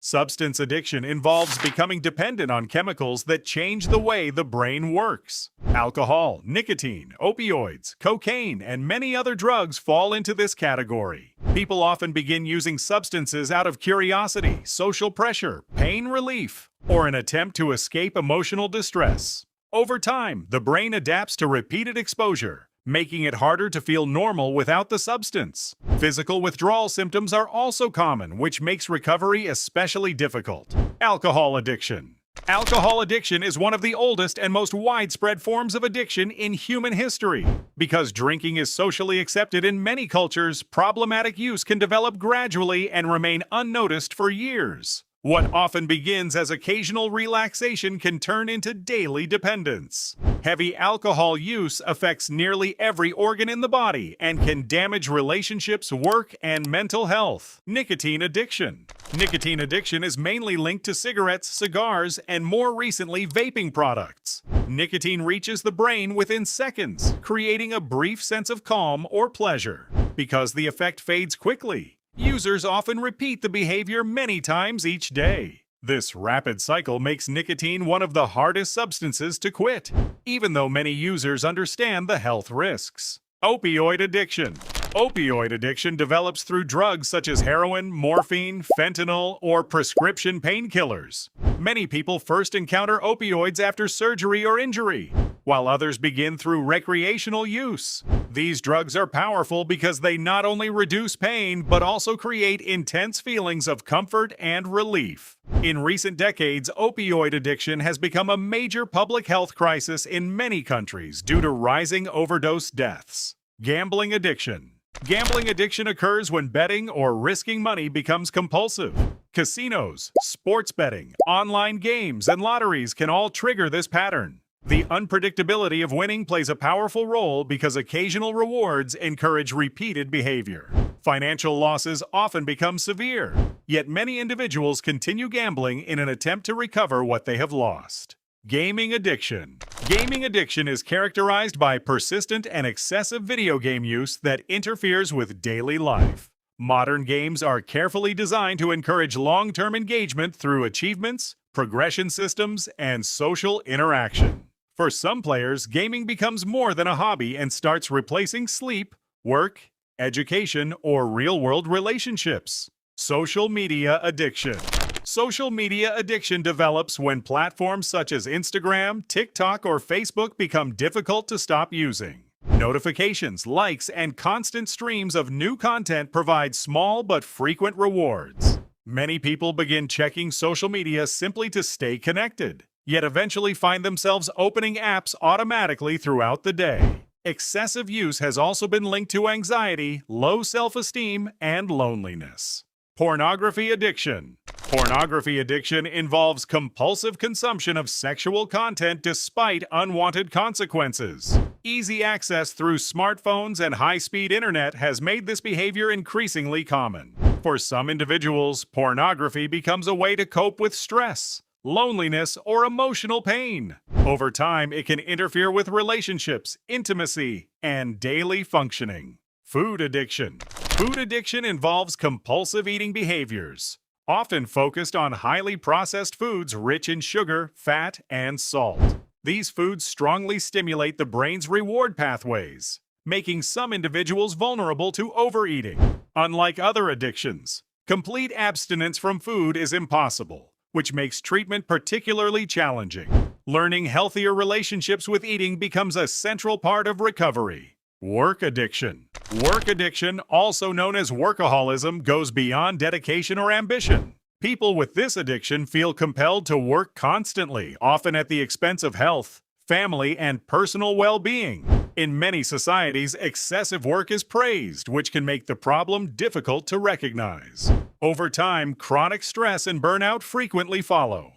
Substance addiction involves becoming dependent on chemicals that change the way the brain works. Alcohol, nicotine, opioids, cocaine, and many other drugs fall into this category. People often begin using substances out of curiosity, social pressure, pain relief, or an attempt to escape emotional distress. Over time, the brain adapts to repeated exposure, making it harder to feel normal without the substance. Physical withdrawal symptoms are also common, which makes recovery especially difficult. Alcohol addiction. Alcohol addiction is one of the oldest and most widespread forms of addiction in human history. Because drinking is socially accepted in many cultures, problematic use can develop gradually and remain unnoticed for years. What often begins as occasional relaxation can turn into daily dependence. Heavy alcohol use affects nearly every organ in the body and can damage relationships, work, and mental health. Nicotine addiction. Nicotine addiction is mainly linked to cigarettes, cigars, and more recently, vaping products. Nicotine reaches the brain within seconds, creating a brief sense of calm or pleasure. Because the effect fades quickly, users often repeat the behavior many times each day. This rapid cycle makes nicotine one of the hardest substances to quit, even though many users understand the health risks. Opioid addiction. Opioid addiction develops through drugs such as heroin, morphine, fentanyl, or prescription painkillers. Many people first encounter opioids after surgery or injury, while others begin through recreational use. These drugs are powerful because they not only reduce pain, but also create intense feelings of comfort and relief. In recent decades, opioid addiction has become a major public health crisis in many countries due to rising overdose deaths. Gambling addiction. Gambling addiction occurs when betting or risking money becomes compulsive. Casinos, sports betting, online games, and lotteries can all trigger this pattern. The unpredictability of winning plays a powerful role because occasional rewards encourage repeated behavior. Financial losses often become severe, yet many individuals continue gambling in an attempt to recover what they have lost. Gaming addiction. Gaming addiction is characterized by persistent and excessive video game use that interferes with daily life. Modern games are carefully designed to encourage long-term engagement through achievements, progression systems, and social interaction. For some players, gaming becomes more than a hobby and starts replacing sleep, work, education, or real-world relationships. Social media addiction. Social media addiction develops when platforms such as Instagram, TikTok, or Facebook become difficult to stop using. Notifications, likes, and constant streams of new content provide small but frequent rewards. Many people begin checking social media simply to stay connected, yet eventually find themselves opening apps automatically throughout the day. Excessive use has also been linked to anxiety, low self-esteem, and loneliness. Pornography addiction. Pornography addiction involves compulsive consumption of sexual content despite unwanted consequences. Easy access through smartphones and high-speed internet has made this behavior increasingly common. For some individuals, pornography becomes a way to cope with stress, loneliness, or emotional pain. Over time, it can interfere with relationships, intimacy, and daily functioning. Food addiction. Food addiction involves compulsive eating behaviors, often focused on highly processed foods rich in sugar, fat, and salt. These foods strongly stimulate the brain's reward pathways, making some individuals vulnerable to overeating. Unlike other addictions, complete abstinence from food is impossible, which makes treatment particularly challenging. Learning healthier relationships with eating becomes a central part of recovery. Work addiction. Work addiction, also known as workaholism, goes beyond dedication or ambition. People with this addiction feel compelled to work constantly, often at the expense of health, family, and personal well-being. In many societies, excessive work is praised, which can make the problem difficult to recognize. Over time, chronic stress and burnout frequently follow,